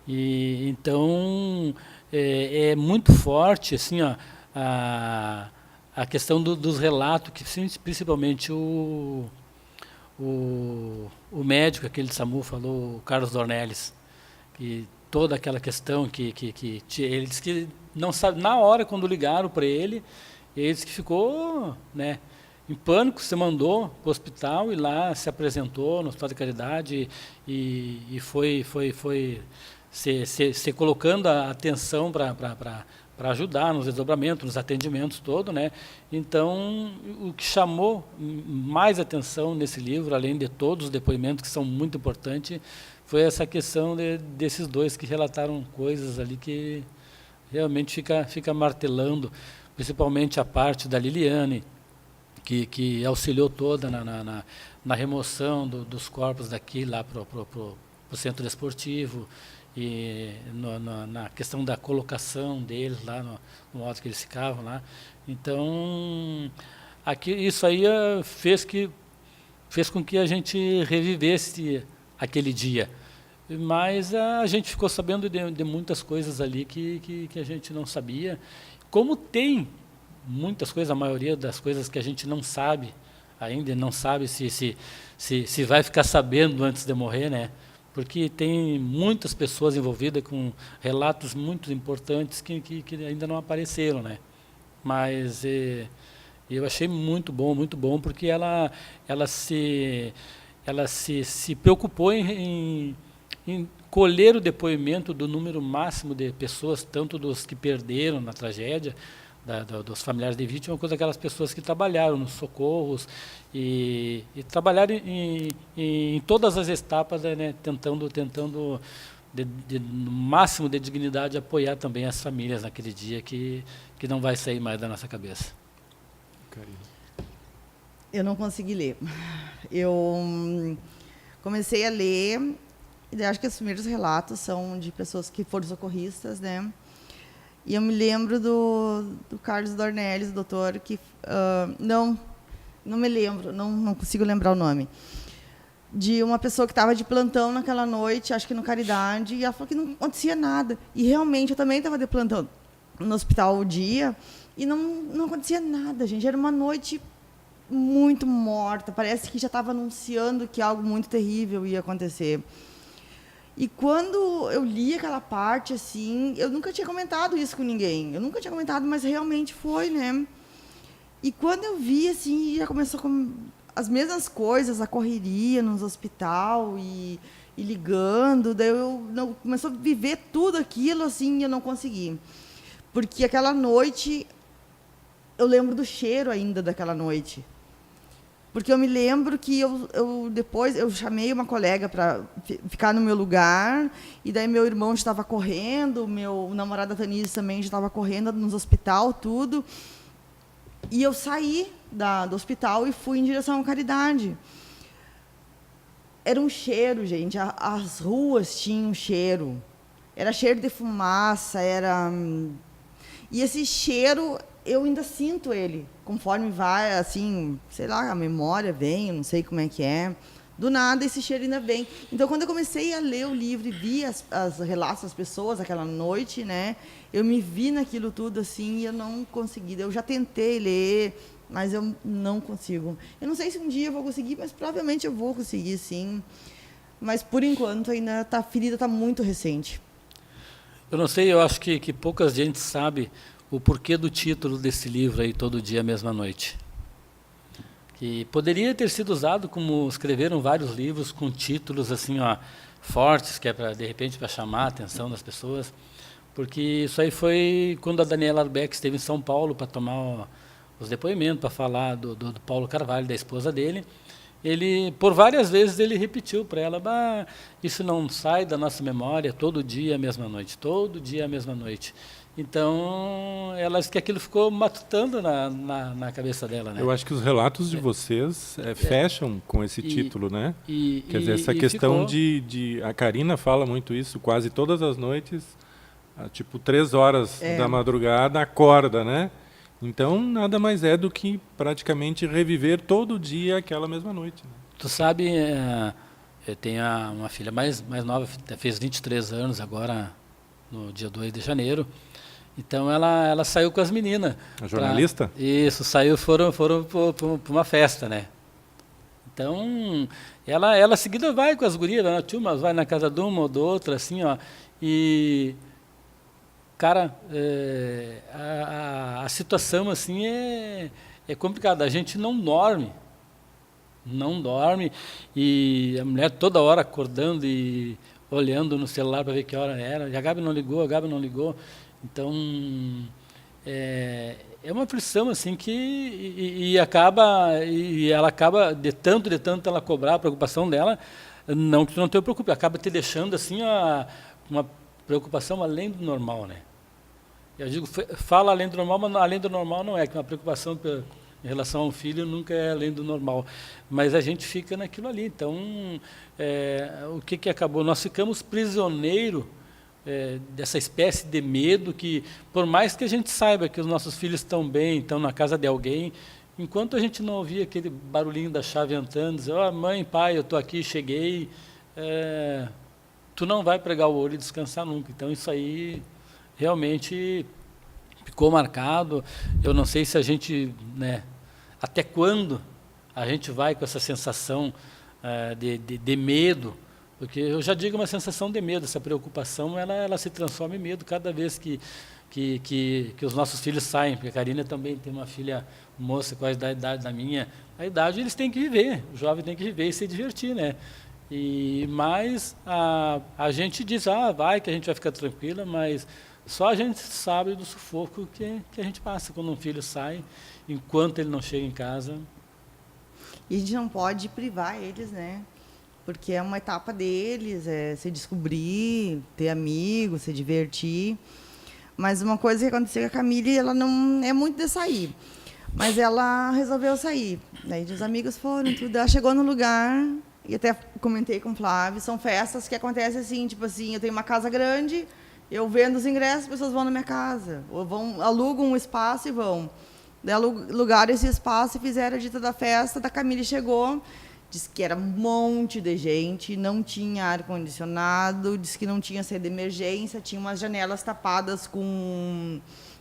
E então é muito forte assim, ó, a questão dos relatos, que principalmente o médico, aquele de SAMU, falou, o Carlos Dornelles, que toda aquela questão que ele disse que não sabe, na hora quando ligaram para ele disse que ficou, né, em pânico, se mandou para o hospital e lá se apresentou no Hospital de Caridade e foi se colocando a atenção para ajudar nos desdobramentos, nos atendimentos todo, né? Então, o que chamou mais atenção nesse livro, além de todos os depoimentos que são muito importantes, foi essa questão desses dois que relataram coisas ali que realmente fica martelando, principalmente a parte da Liliane, que auxiliou toda na remoção dos corpos daqui lá para o centro desportivo, e na questão da colocação deles lá no modo que eles ficavam lá. Então, isso aí fez com que a gente revivesse aquele dia. Mas a gente ficou sabendo de muitas coisas ali que a gente não sabia. Como tem muitas coisas, a maioria das coisas que a gente não sabe ainda, não sabe se vai ficar sabendo antes de morrer, né? Porque tem muitas pessoas envolvidas com relatos muito importantes que ainda não apareceram, né? Mas eu achei muito bom, porque ela se preocupou em colher o depoimento do número máximo de pessoas, tanto dos que perderam na tragédia, dos familiares de vítima, quanto aquelas pessoas que trabalharam nos socorros e trabalharam em todas as etapas, né, tentando no máximo de dignidade apoiar também as famílias naquele dia que não vai sair mais da nossa cabeça. Karina. Eu não consegui ler. Eu comecei a ler, e acho que os primeiros relatos são de pessoas que foram socorristas, né? E eu me lembro do Carlos Dornelles, doutor, que não me lembro, não consigo lembrar o nome, de uma pessoa que estava de plantão naquela noite, acho que no Caridade, e ela falou que não acontecia nada. E realmente eu também estava de plantão no hospital o dia, e não acontecia nada, gente. Era uma noite muito morta, parece que já estava anunciando que algo muito terrível ia acontecer. E quando eu li aquela parte, assim, eu nunca tinha comentado isso com ninguém. Eu nunca tinha comentado, mas realmente foi, né? E quando eu vi, assim, já começou com as mesmas coisas, a correria nos hospital e ligando, daí começou a viver tudo aquilo, assim, e eu não consegui. Porque aquela noite, eu lembro do cheiro ainda daquela noite. Porque eu me lembro que depois eu chamei uma colega para ficar no meu lugar, e daí meu irmão estava correndo, meu namorado Tanise também já estava correndo nos hospital, tudo. E eu saí do hospital e fui em direção à Caridade. Era um cheiro, gente. As ruas tinham um cheiro. Era cheiro de fumaça, E esse cheiro, eu ainda sinto ele. Conforme vai, assim, sei lá, a memória vem, eu não sei como é que é. Do nada, esse cheiro ainda vem. Então, quando eu comecei a ler o livro e vi as relatos das pessoas aquela noite, né, eu me vi naquilo tudo, assim, e eu não consegui. Eu já tentei ler, mas eu não consigo. Eu não sei se um dia eu vou conseguir, mas provavelmente eu vou conseguir, sim. Mas, por enquanto, ainda a ferida está muito recente. Eu não sei, eu acho que pouca gente sabe o porquê do título desse livro aí, Todo Dia, a Mesma Noite. Que poderia ter sido usado, como escreveram vários livros com títulos assim, fortes, que é de repente para chamar a atenção das pessoas, porque isso aí foi quando a Daniela Arbeck esteve em São Paulo para tomar os depoimentos, para falar do Paulo Carvalho, da esposa dele. Ele, por várias vezes, ele repetiu para ela: isso não sai da nossa memória, todo dia a mesma noite, todo dia a mesma noite. Então, ela disse que aquilo ficou matutando na cabeça dela, né? Eu acho que os relatos de vocês fecham com esse título, né? Quer dizer, essa questão a Karina fala muito isso, quase todas as noites, tipo 3 horas da madrugada, acorda, né? Então, nada mais é do que praticamente reviver todo dia aquela mesma noite. Né? Tu sabe, eu tenho uma filha mais nova, fez 23 anos agora, no dia 2 de janeiro. Então, ela saiu com as meninas. A jornalista? Isso, foram para uma festa, né? Então, ela seguida vai com as gurias, vai na casa de uma ou de outra, assim, e... Cara, a situação assim é complicada. A gente não dorme, e a mulher toda hora acordando e olhando no celular para ver que hora era. E a Gabi não ligou. Então, é uma aflição assim que ela acaba de tanto ela cobrar a preocupação dela, não que tu não te preocupe, acaba te deixando assim uma preocupação além do normal, né? Eu digo, fala além do normal, mas além do normal não é, que uma preocupação em relação ao filho nunca é além do normal. Mas a gente fica naquilo ali. Então, o que acabou? Nós ficamos prisioneiros dessa espécie de medo que, por mais que a gente saiba que os nossos filhos estão bem, estão na casa de alguém, enquanto a gente não ouvia aquele barulhinho da chave entrando, dizer, mãe, pai, eu estou aqui, cheguei, tu não vai pregar o olho e descansar nunca. Então, isso aí realmente ficou marcado. Eu não sei se a gente, até quando a gente vai com essa sensação de medo, porque eu já digo uma sensação de medo, essa preocupação, ela se transforma em medo cada vez que os nossos filhos saem, porque a Karina também tem uma filha moça quase da idade da minha. A idade eles têm que viver, o jovem tem que viver e se divertir, né? Mas a gente diz, vai que a gente vai ficar tranquila, mas só a gente sabe do sufoco que a gente passa quando um filho sai, enquanto ele não chega em casa. E a gente não pode privar eles, né? Porque é uma etapa deles, se descobrir, ter amigos, se divertir. Mas uma coisa que aconteceu com a Camille, ela não é muito de sair. Mas ela resolveu sair. Daí os amigos foram, tudo. Ela chegou no lugar, e até comentei com o Flávio, são festas que acontecem assim, tipo assim, eu tenho uma casa grande, eu vendo os ingressos, as pessoas vão na minha casa. Ou alugam um espaço e vão. Daí alugaram esse espaço e fizeram a dita da festa, da Camille chegou, disse que era um monte de gente, não tinha ar-condicionado, disse que não tinha saída de emergência, tinha umas janelas tapadas com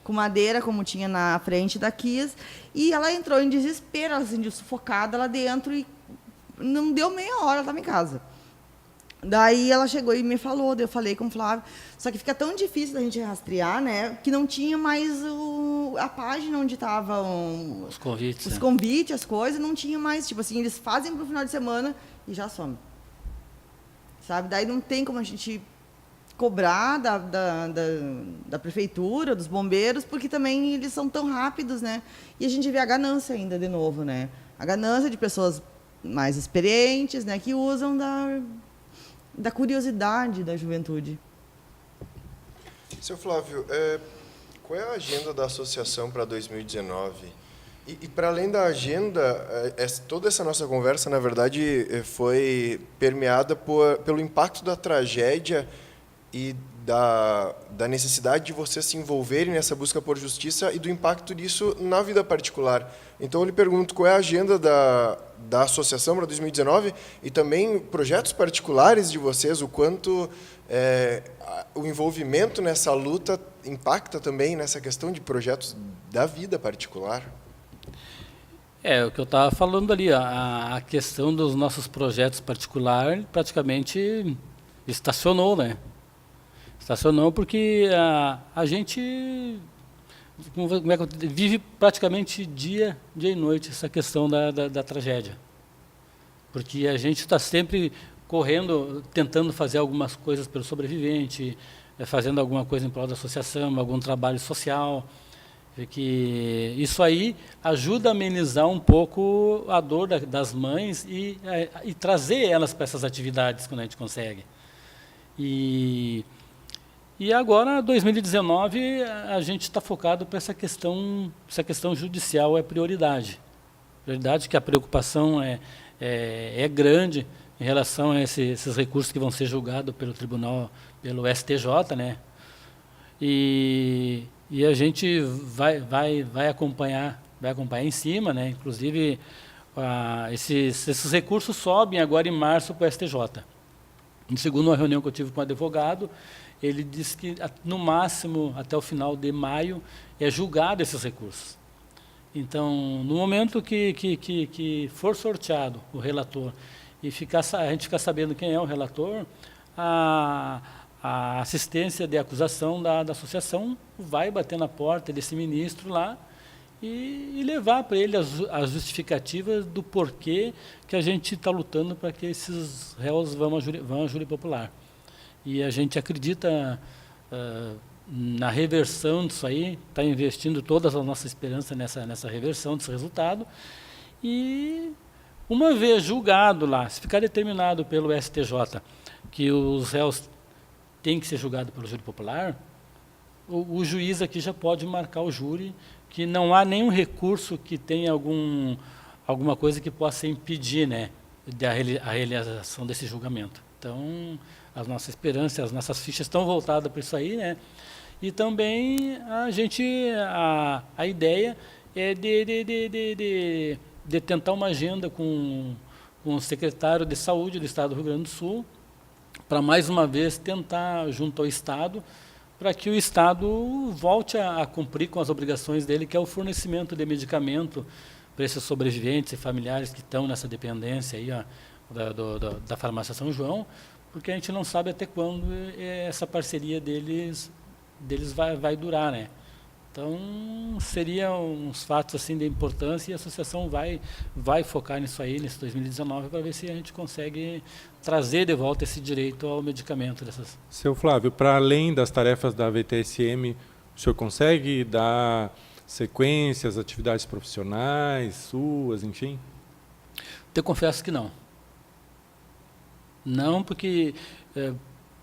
madeira, como tinha na frente da Kiss, e ela entrou em desespero, ela se sentiu sufocada lá dentro, e não deu meia hora, ela estava em casa. Daí ela chegou e me falou, daí eu falei com o Flávio, só que fica tão difícil da gente rastrear, né, que não tinha mais a página onde estavam os convites, os convites, as coisas, não tinha mais, tipo assim, eles fazem para o final de semana e já some. Sabe? Daí não tem como a gente cobrar da prefeitura, dos bombeiros, porque também eles são tão rápidos, né, e a gente vê a ganância ainda de novo, né, a ganância de pessoas mais experientes, né, que usam da curiosidade da juventude. Seu Flávio, qual é a agenda da associação para 2019? E para além da agenda, toda essa nossa conversa, na verdade, foi permeada pelo impacto da tragédia e da necessidade de vocês se envolverem nessa busca por justiça e do impacto disso na vida particular. Então, eu lhe pergunto qual é a agenda da associação para 2019 e também projetos particulares de vocês, o quanto o envolvimento nessa luta impacta também nessa questão de projetos da vida particular. O que eu estava falando ali, a questão dos nossos projetos particulares praticamente estacionou, né? Estacionou porque a gente vive praticamente dia e noite essa questão da tragédia. Porque a gente está sempre correndo, tentando fazer algumas coisas pelo sobrevivente, fazendo alguma coisa em prol da associação, algum trabalho social. Que isso aí ajuda a amenizar um pouco a dor das mães e trazer elas para essas atividades quando a gente consegue. E agora, 2019, a gente está focado para essa questão judicial é prioridade. Prioridade que a preocupação é grande em relação a esses recursos que vão ser julgados pelo tribunal, pelo STJ, né? E a gente vai acompanhar em cima, né? Inclusive, esses recursos sobem agora em março para o STJ. Segundo uma reunião que eu tive com o advogado, ele disse que, no máximo, até o final de maio, é julgado esses recursos. Então, no momento que for sorteado o relator e a gente ficar sabendo quem é o relator, a assistência de acusação da associação vai bater na porta desse ministro lá e levar para ele as justificativas do porquê que a gente está lutando para que esses réus vão a júri popular. E a gente acredita na reversão disso aí, está investindo toda a nossa esperança nessa reversão desse resultado. E, uma vez julgado lá, se ficar determinado pelo STJ que os réus têm que ser julgados pelo júri popular, o juiz aqui já pode marcar o júri, que não há nenhum recurso que tenha alguma coisa que possa impedir, né, a realização desse julgamento. Então, as nossas esperanças, as nossas fichas estão voltadas para isso aí, né? E também a ideia é de tentar uma agenda com o secretário de Saúde do Estado do Rio Grande do Sul, para mais uma vez tentar, junto ao Estado, para que o Estado volte a cumprir com as obrigações dele, que é o fornecimento de medicamento para esses sobreviventes e familiares que estão nessa dependência aí, ó, da farmácia São João, porque a gente não sabe até quando essa parceria deles vai durar, né? Então, seriam uns fatos assim de importância, e a associação vai focar nisso aí, nesse 2019, para ver se a gente consegue trazer de volta esse direito ao medicamento. Seu Flávio, para além das tarefas da VTSM, o senhor consegue dar sequências, atividades profissionais, suas, enfim? Eu confesso que não. Não, porque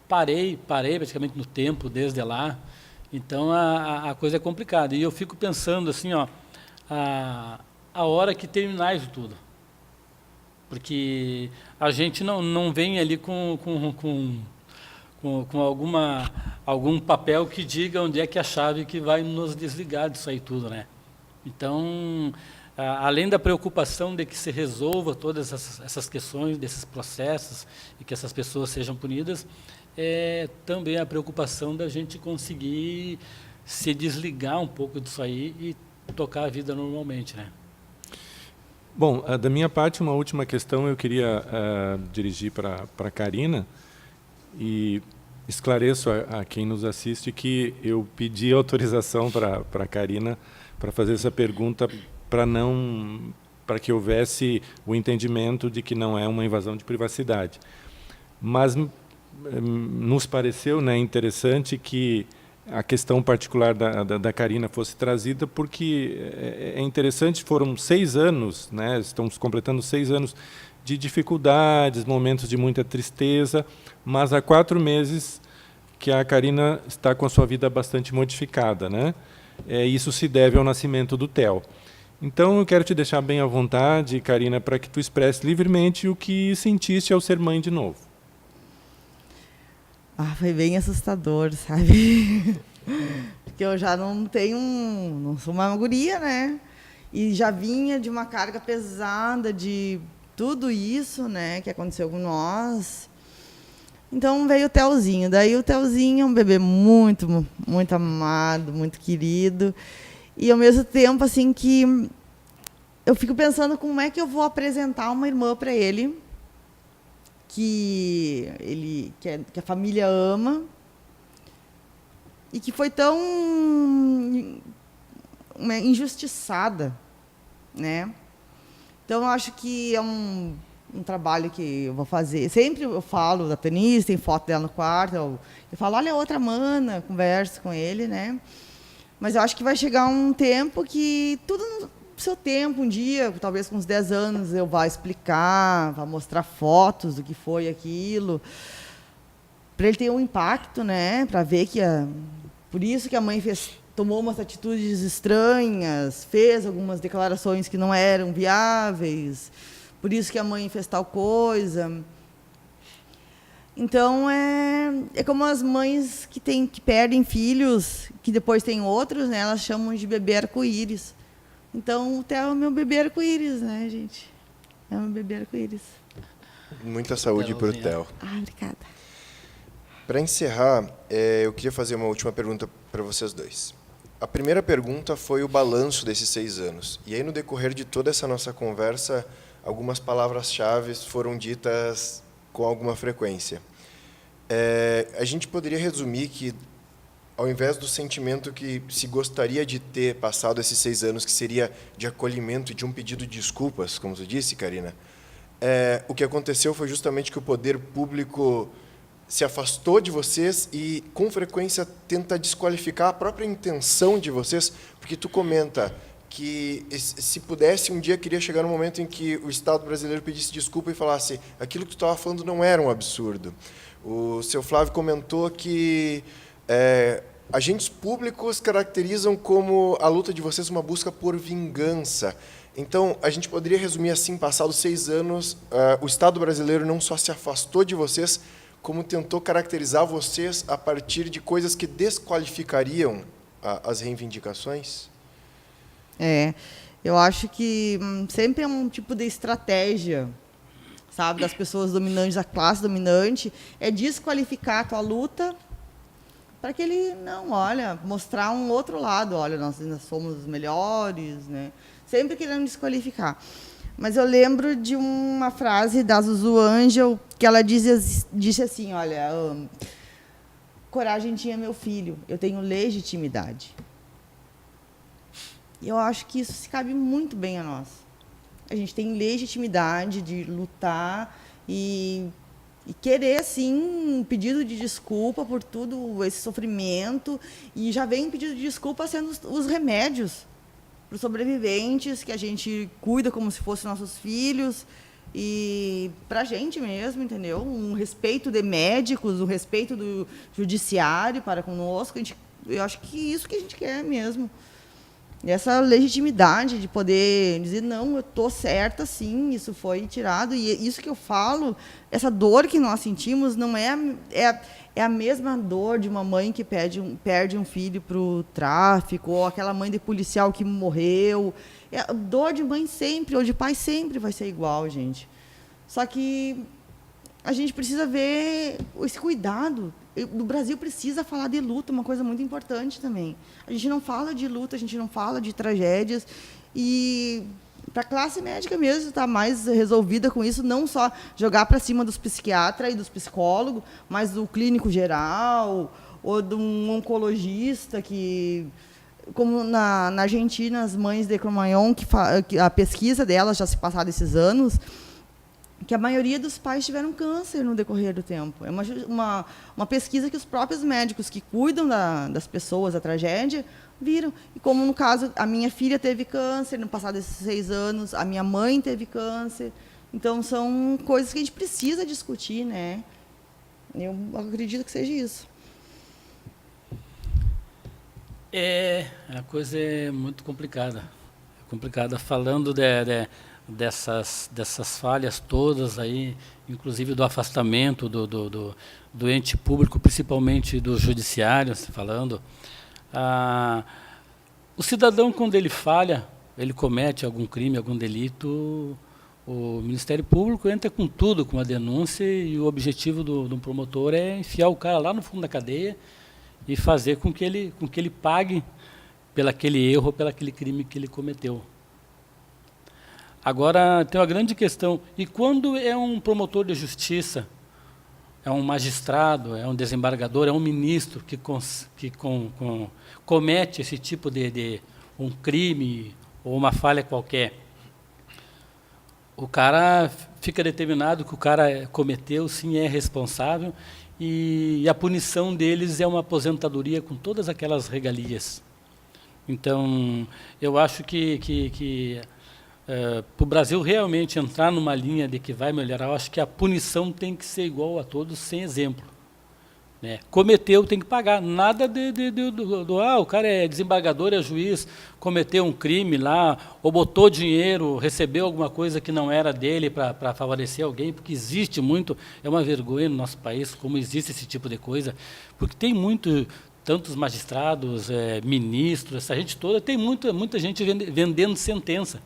parei praticamente no tempo desde lá. Então a coisa é complicada. E eu fico pensando assim, ó, a hora que terminar isso tudo. Porque a gente não vem ali com algum papel que diga onde é que é a chave que vai nos desligar disso aí tudo, né? Então, além da preocupação de que se resolva todas essas questões, desses processos, e que essas pessoas sejam punidas, também a preocupação da gente conseguir se desligar um pouco disso aí e tocar a vida normalmente, né? Bom, da minha parte, uma última questão eu queria dirigir para a Karina, e esclareço a quem nos assiste que eu pedi autorização para a Karina para fazer essa pergunta, para que houvesse o entendimento de que não é uma invasão de privacidade. Mas nos pareceu, né, interessante que a questão particular da Karina fosse trazida, porque é interessante, foram 6 anos, né, estamos completando 6 anos de dificuldades, momentos de muita tristeza, mas há 4 meses que a Karina está com a sua vida bastante modificada, né? Isso se deve ao nascimento do Theo. Então, eu quero te deixar bem à vontade, Karina, para que tu expresse livremente o que sentiste ao ser mãe de novo. Foi bem assustador, sabe? Porque eu já não sou uma guria, né? E já vinha de uma carga pesada de tudo isso, né, que aconteceu com nós. Então veio o Theozinho. Daí o Theozinho é um bebê muito, muito amado, muito querido. E ao mesmo tempo, assim, que eu fico pensando como é que eu vou apresentar uma irmã para ele, que a família ama, e que foi tão injustiçada, né? Então, eu acho que é um trabalho que eu vou fazer. Sempre eu falo da Tanise, tem foto dela no quarto, eu falo, olha a outra mana, converso com ele, né? Mas eu acho que vai chegar um tempo que tudo no seu tempo, um dia, talvez com uns 10 anos, eu vá explicar, vá mostrar fotos do que foi aquilo, para ele ter um impacto, né? Para ver que por isso que a mãe tomou umas atitudes estranhas, fez algumas declarações que não eram viáveis, por isso que a mãe fez tal coisa. Então, é como as mães que perdem filhos, que depois têm outros, né, elas chamam de bebê arco-íris. Então, o Theo é meu bebê arco-íris, né, gente? É meu bebê arco-íris. Muita saúde para o Theo. Obrigada. Para encerrar, eu queria fazer uma última pergunta para vocês dois. A primeira pergunta foi o balanço desses 6 anos. E aí, no decorrer de toda essa nossa conversa, algumas palavras-chave foram ditas com alguma frequência. A gente poderia resumir que, ao invés do sentimento que se gostaria de ter passado esses 6 anos, que seria de acolhimento e de um pedido de desculpas, como tu disse, Karina, o que aconteceu foi justamente que o poder público se afastou de vocês e, com frequência, tenta desqualificar a própria intenção de vocês, porque tu comenta que, se pudesse, um dia queria chegar no momento em que o Estado brasileiro pedisse desculpa e falasse aquilo que tu estava falando não era um absurdo. O seu Flávio comentou que agentes públicos caracterizam como a luta de vocês uma busca por vingança. Então, a gente poderia resumir assim, passados 6 anos, o Estado brasileiro não só se afastou de vocês, como tentou caracterizar vocês a partir de coisas que desqualificariam as reivindicações? Eu acho que sempre é um tipo de estratégia, sabe, das pessoas dominantes, da classe dominante, é desqualificar a tua luta para que ele, mostrar um outro lado, olha, nós ainda somos os melhores, né? Sempre querendo desqualificar. Mas eu lembro de uma frase da Zuzu Angel, que ela disse assim, olha, coragem tinha meu filho, eu tenho legitimidade. E eu acho que isso se cabe muito bem a nós. A gente tem legitimidade de lutar e querer, sim, um pedido de desculpa por tudo esse sofrimento. E já vem um pedido de desculpa sendo os remédios para os sobreviventes, que a gente cuida como se fossem nossos filhos. E para a gente mesmo, entendeu? Um respeito de médicos, um respeito do judiciário para conosco. Eu acho que isso que a gente quer mesmo. Essa legitimidade de poder dizer, não, eu estou certa, sim, isso foi tirado. E isso que eu falo, essa dor que nós sentimos não é a mesma dor de uma mãe que perde um filho para o tráfico, ou aquela mãe de policial que morreu. A dor de mãe sempre, ou de pai sempre vai ser igual, gente. Só que a gente precisa ver esse cuidado. O Brasil precisa falar de luta, uma coisa muito importante também. A gente não fala de luta, a gente não fala de tragédias. E para a classe médica mesmo estar mais resolvida com isso, não só jogar para cima dos psiquiatras e dos psicólogos, mas do clínico geral, ou de um oncologista que... Como na Argentina, as mães de Cromagnon, que a pesquisa delas já se passaram esses anos, que a maioria dos pais tiveram câncer no decorrer do tempo. É uma pesquisa que os próprios médicos que cuidam das pessoas, da tragédia, viram. E como, no caso, a minha filha teve câncer no passado desses 6 anos, a minha mãe teve câncer. Então, são coisas que a gente precisa discutir, né? Eu acredito que seja isso. A coisa é muito complicada. Falando dessas falhas todas aí, inclusive do afastamento do ente público, principalmente do judiciário, falando, o cidadão, quando ele falha, ele comete algum crime, algum delito, o Ministério Público entra com tudo, com a denúncia, e o objetivo do promotor é enfiar o cara lá no fundo da cadeia e fazer com que ele pague pelo aquele erro, pelo aquele crime que ele cometeu. Agora, tem uma grande questão. E quando é um promotor de justiça, é um magistrado, é um desembargador, é um ministro que comete esse tipo de um crime ou uma falha qualquer, o cara fica determinado que o cara cometeu, sim, é responsável, e a punição deles é uma aposentadoria com todas aquelas regalias. Então, eu acho que para o Brasil realmente entrar numa linha de que vai melhorar, eu acho que a punição tem que ser igual a todos, sem exemplo. Né? Cometeu, tem que pagar. Nada o cara é desembargador, é juiz, cometeu um crime lá, ou botou dinheiro, recebeu alguma coisa que não era dele para favorecer alguém, porque existe muito, é uma vergonha no nosso país como existe esse tipo de coisa, porque tem tantos magistrados, ministros, essa gente toda, tem muita gente vendendo sentença.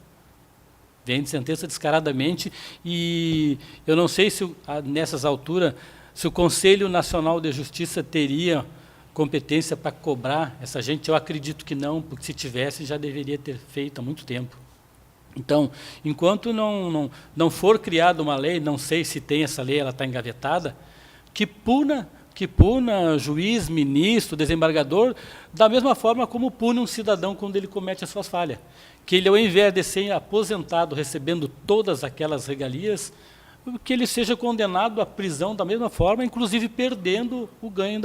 Vende sentença descaradamente, e eu não sei se, nessas alturas, se o Conselho Nacional de Justiça teria competência para cobrar essa gente. Eu acredito que não, porque se tivesse, já deveria ter feito há muito tempo. Então, enquanto não for criada uma lei, não sei se tem essa lei, ela está engavetada, que puna juiz, ministro, desembargador, da mesma forma como pune um cidadão quando ele comete as suas falhas. Que ele, ao invés de ser aposentado, recebendo todas aquelas regalias, que ele seja condenado à prisão da mesma forma, inclusive perdendo o ganho,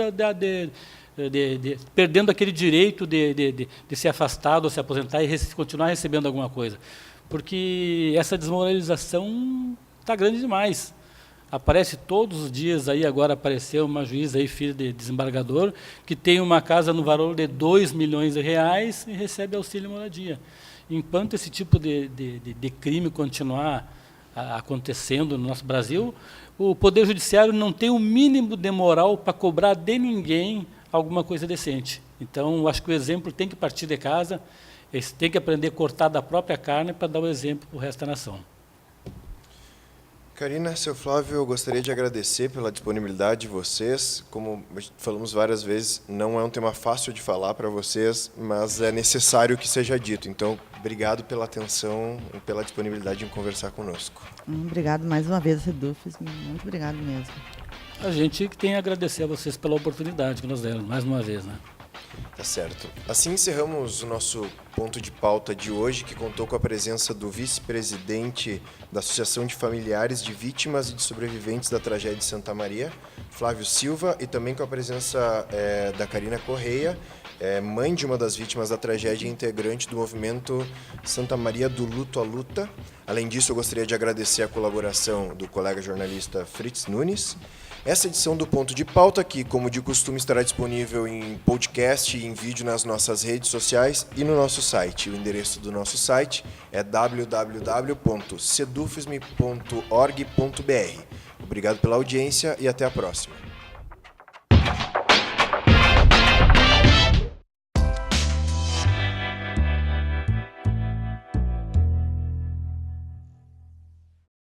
perdendo aquele direito de ser afastado ou se aposentar e continuar recebendo alguma coisa. Porque essa desmoralização está grande demais. Aparece todos os dias aí, agora apareceu uma juíza aí, filha de desembargador, que tem uma casa no valor de 2 milhões de reais e recebe auxílio moradia. Enquanto esse tipo de crime continuar acontecendo no nosso Brasil, o Poder Judiciário não tem o mínimo de moral para cobrar de ninguém alguma coisa decente. Então, eu acho que o exemplo tem que partir de casa, eles têm que aprender a cortar da própria carne para dar o exemplo para o resto da nação. Karina, seu Flávio, eu gostaria de agradecer pela disponibilidade de vocês. Como falamos várias vezes, não é um tema fácil de falar para vocês, mas é necessário que seja dito. Então, obrigado pela atenção e pela disponibilidade em conversar conosco. Obrigado mais uma vez, Sedufisme. Muito obrigado mesmo. A gente que tem a agradecer a vocês pela oportunidade que nos deram, mais uma vez, né? Tá certo. Assim encerramos o nosso ponto de pauta de hoje, que contou com a presença do vice-presidente da Associação de Familiares de Vítimas e de Sobreviventes da Tragédia de Santa Maria, Flávio Silva, e também com a presença da Karina Correia, mãe de uma das vítimas da tragédia e integrante do movimento Santa Maria do Luto à Luta. Além disso, eu gostaria de agradecer a colaboração do colega jornalista Fritz Nunes. Essa edição do Ponto de Pauta, que, como de costume, estará disponível em podcast e em vídeo nas nossas redes sociais e no nosso site. O endereço do nosso site é www.sedufisme.org.br. Obrigado pela audiência e até a próxima.